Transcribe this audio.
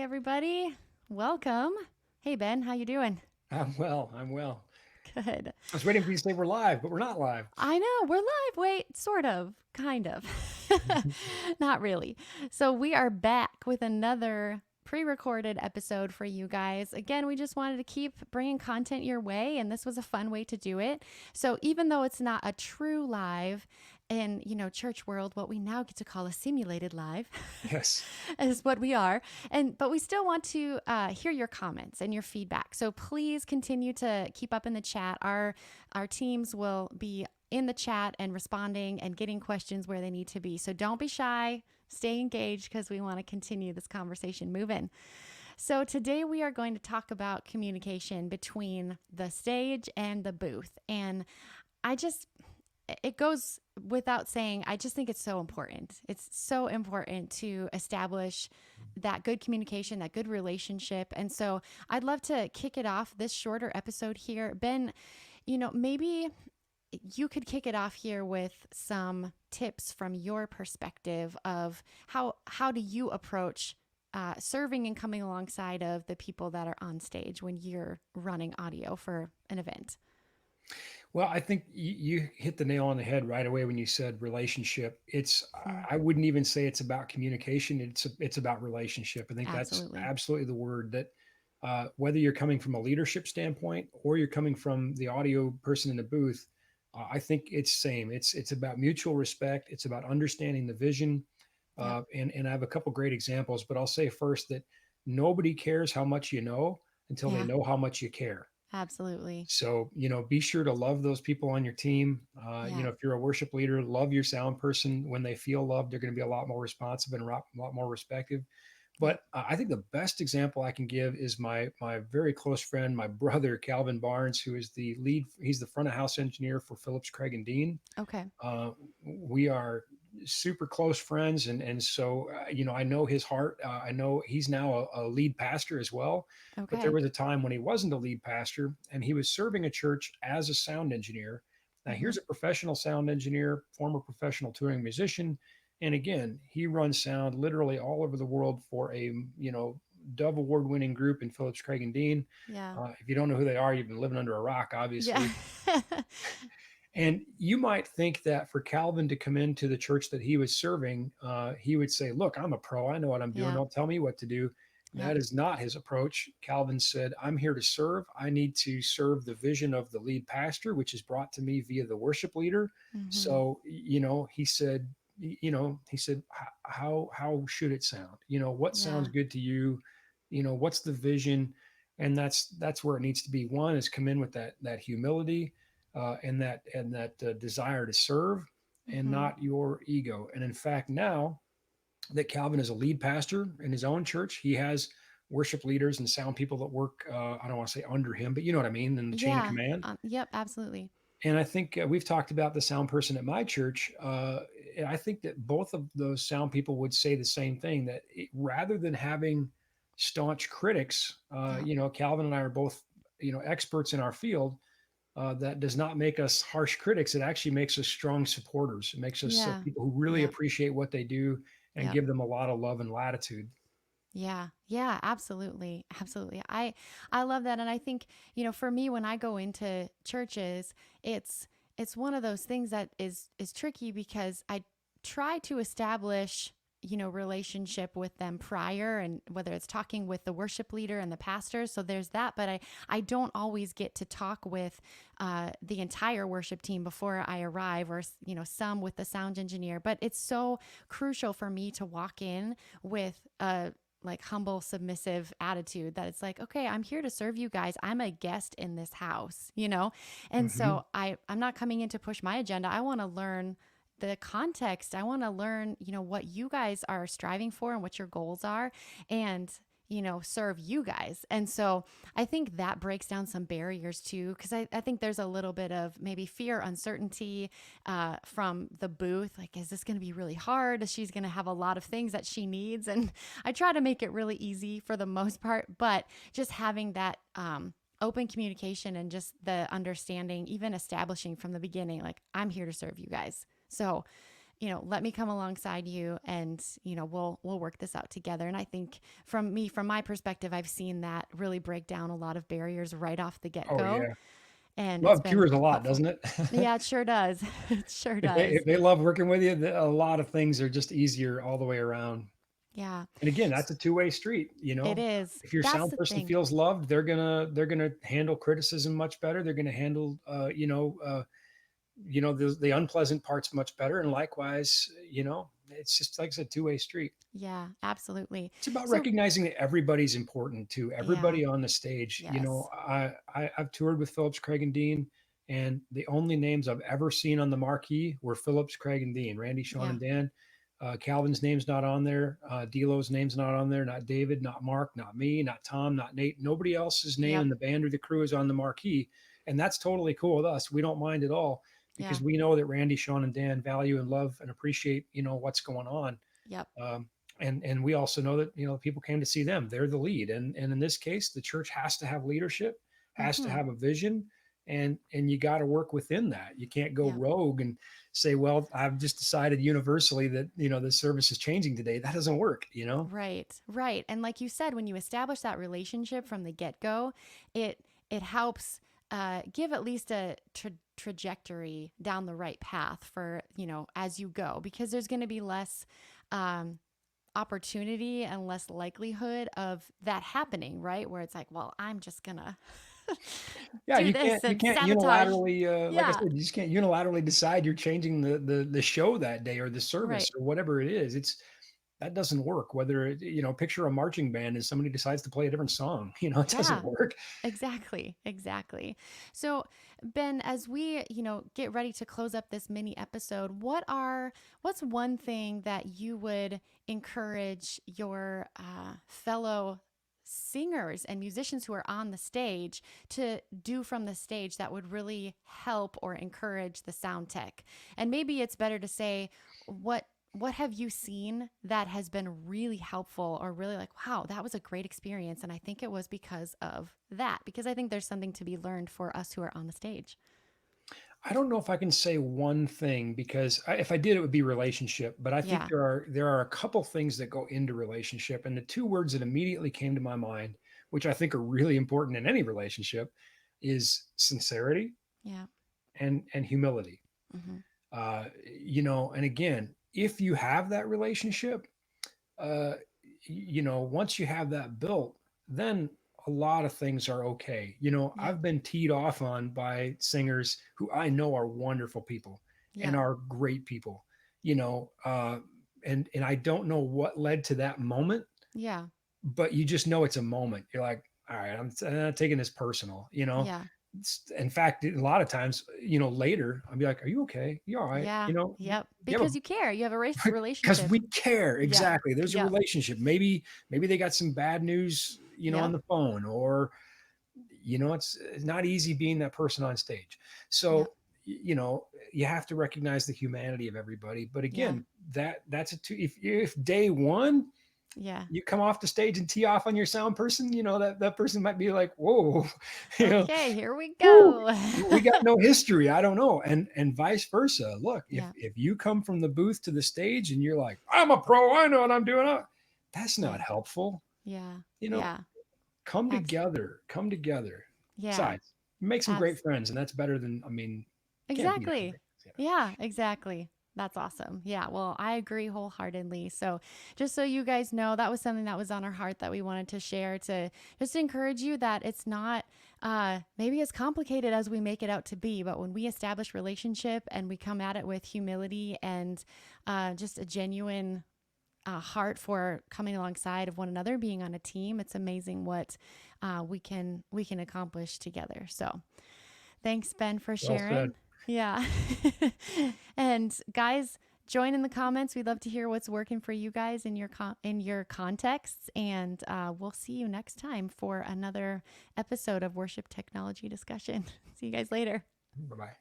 everybody. Welcome. Hey Ben, how you doing? I'm well. I'm well. Good. I was waiting for you to say we're live, but we're not live. I know, we're live. Wait, sort of, kind of. Not really. So we are back with another pre-recorded episode for you guys. Again, we just wanted to keep bringing content your way and this was a fun way to do it. So even though it's not a true live in, church world, what we now get to call a simulated live Yes. is what we are. But we still want to hear your comments and your feedback. So please continue to keep up in the chat. Our teams will be in the chat and responding and getting questions where they need to be. So don't be shy. Stay engaged because we want to continue this conversation moving. So today we are going to talk about communication between the stage and the booth. And I just it goes without saying, I just think it's so important. It's so important to establish that good communication, that good relationship. And so I'd love to kick it off this shorter episode here. Ben, maybe you could kick it off here with some tips from your perspective of how do you approach serving and coming alongside of the people that are on stage when you're running audio for an event. Well, I think you hit the nail on the head right away when you said relationship. It's Mm, I wouldn't even say it's about communication. It's about relationship. I think that's absolutely. absolutely the word that whether you're coming from a leadership standpoint or you're coming from the audio person in the booth, I think it's same. It's about mutual respect. It's about understanding the vision. Yep. And I have a couple great examples, but I'll say first that nobody cares how much you know until they Yeah, know how much you care. absolutely. So, be sure to love those people on your team. Yeah. If you're a worship leader, love your sound person. When they feel loved, they're going to be a lot more responsive and a lot more respectful. Yep. But I think the best example I can give is my very close friend, my brother Calvin Barnes, who is the lead. He's the front of house engineer for Phillips Craig and Dean. Okay. Uh, we are super close friends, and so I know his heart. I know he's now a lead pastor as well. But there Okay. was a time when he wasn't a lead pastor, and he was serving a church as a sound engineer. Now Mm-hmm. here's a professional sound engineer, former professional touring musician, and again he runs sound literally all over the world for a Dove Award winning group in Phillips Craig and Dean. Yeah. If you don't know who they are, you've been living under a rock, Yeah. obviously. And you might think that for Calvin to come into the church that he was serving, he would say, "Look, I'm a pro. I know what I'm doing. Yeah. Don't tell me what to do." Yep. That is not his approach. Calvin said, "I'm here to serve. I need to serve the vision of the lead pastor, which is brought to me via the worship leader." Mm-hmm. So, he said, how should it sound? What sounds Yeah. good to you? What's the vision? And that's where it needs to be. One is come in with that humility and that desire to serve and Mm-hmm. not your ego. And in fact, now that Calvin is a lead pastor in his own church, he has worship leaders and sound people that work. I don't want to say under him, but you know what I mean, in the chain of Yeah. command. Yep. Absolutely. And I think we've talked about the sound person at my church. And I think that both of those sound people would say the same thing that rather than having staunch critics, Yeah. Calvin and I are both, experts in our field. That does not make us harsh critics. It actually makes us strong supporters. It makes us Yeah. people who really Yep. appreciate what they do and Yep. give them a lot of love and latitude. Yeah. Yeah. Absolutely. Absolutely. I love that, and I think for me when I go into churches, it's it's one of those things that is tricky because I try to establish relationship with them prior, and whether it's talking with the worship leader and the pastor, so there's that, but I don't always get to talk with the entire worship team before I arrive, or some with the sound engineer. But it's so crucial for me to walk in with a like humble submissive attitude, that it's like, okay, I'm here to serve you guys, I'm a guest in this house. And Mm-hmm. so I'm not coming in to push my agenda. I want to learn the context. I want to learn, what you guys are striving for and what your goals are, and, serve you guys. And so I think that breaks down some barriers too, because I think there's a little bit of maybe fear, uncertainty from the booth. Like, is this going to be really hard? She's going to have a lot of things that she needs. And I try to make it really easy for the most part, but just having that, open communication and just the understanding, even establishing from the beginning, like, I'm here to serve you guys. So, let me come alongside you, and we'll work this out together. And I think from my perspective, I've seen that really break down a lot of barriers right off the Oh get-go, yeah. and it's Love been cures a lot, helpful. doesn't it? Yeah, it sure does. It sure If does. they love working with you, a lot of things are just easier all the way around. Yeah. And again, S- that's a two-way street, It is. If your That's sound the person thing. feels loved, they're gonna handle criticism much better. They're gonna handle the unpleasant parts much better. And likewise, it's just like I said, two-way street. Yeah, absolutely. It's about So, recognizing that everybody's important to yeah. everybody on the stage. Yes. I've toured with Phillips, Craig, and Dean, and the only names I've ever seen on the marquee were Phillips, Craig, and Dean. Randy, Sean, Yeah. and Dan. Calvin's name's not on there. Delo's name's not on there. Not David, not Mark, not me, not Tom, not Nate. Nobody else's name Yep. in the band or the crew is on the marquee, and that's totally cool with us. We don't mind at all Yeah. because we know that Randy, Sean, and Dan value and love and appreciate what's going on. Yep. Um, and we also know that people came to see them. They're the lead, and in this case, the church has to have leadership, has to Mhm. have a vision, and you got to work within that. You can't go Yep. rogue and say, well, I've just decided universally that the service is changing today. That doesn't work. Right. Right. And like you said, when you establish that relationship from the get-go, it helps give at least a trajectory down the right path for, as you go, because there's going to be less um opportunity and less likelihood of that happening, right? Where it's like, well, I'm just gonna Yeah, do you this can't you and can't sabotage. unilaterally, like I Yeah, said, you just can't unilaterally decide you're changing the show that day or the service right. or whatever it is. That doesn't work. Whether picture a marching band and somebody decides to play a different song, it doesn't Yeah, work. exactly. Exactly. So, Ben, as we, get ready to close up this mini episode, what's one thing that you would encourage your fellow singers and musicians who are on the stage to do from the stage that would really help or encourage the sound tech? And maybe it's better to say, what have you seen that has been really helpful, or really like, wow, that was a great experience, and I think it was because of that? Because I think there's something to be learned for us who are on the stage. I don't know if I can say one thing because if I did, it would be relationship. But I think Yeah. there are a couple things that go into relationship, and the two words that immediately came to my mind, which I think are really important in any relationship, is sincerity Yeah. and humility. Hmm. And again, if you have that relationship, uh, once you have that built, then a lot of things are okay. Yep. I've been teed off on by singers who I know are wonderful people and Yep. are great people, you know, uh, and I don't know what led to that moment, Yeah. but you just know it's a moment. You're like, all right, I'm not taking this personal. Yeah. In fact, a lot of times, later I'll be like, are you okay? You all right? Yeah. Yep. You have a Because you care. You have a because relationship. we care. Yeah. Exactly. There's a Yep. relationship. Maybe they got some bad news, on Yep. the phone, or it's not easy being that person on stage. Yep. So you have to recognize the humanity of everybody. But Yeah. again, that's a two. If day one Yeah. you come off the stage and tee off on your sound person, that person might be like, whoa, you know, Okay, here we Woo, go. we got no history. I don't know. And vice versa. Look, if Yeah. if you come from the booth to the stage and you're like, I'm a pro, I know what I'm doing. That's not Yeah. helpful. Yeah. You know, Yeah. come Abs- together. Come together. yeah. Besides, make some great Abs- friends, and that's better than can't beat exactly. everything. Yeah. Yeah, exactly. That's awesome. Yeah, well, I agree wholeheartedly. So, just so you guys know, that was something that was on our heart that we wanted to share, to just encourage you that it's not maybe as complicated as we make it out to be, but when we establish relationship and we come at it with humility and just a genuine heart for coming alongside of one another, being on a team, it's amazing what we can accomplish together. So, thanks, Ben, for Well said. sharing. Yeah. And guys, join in the comments. We'd love to hear what's working for you guys in your contexts. And we'll see you next time for another episode of Worship Technology Discussion. See you guys later. Bye bye.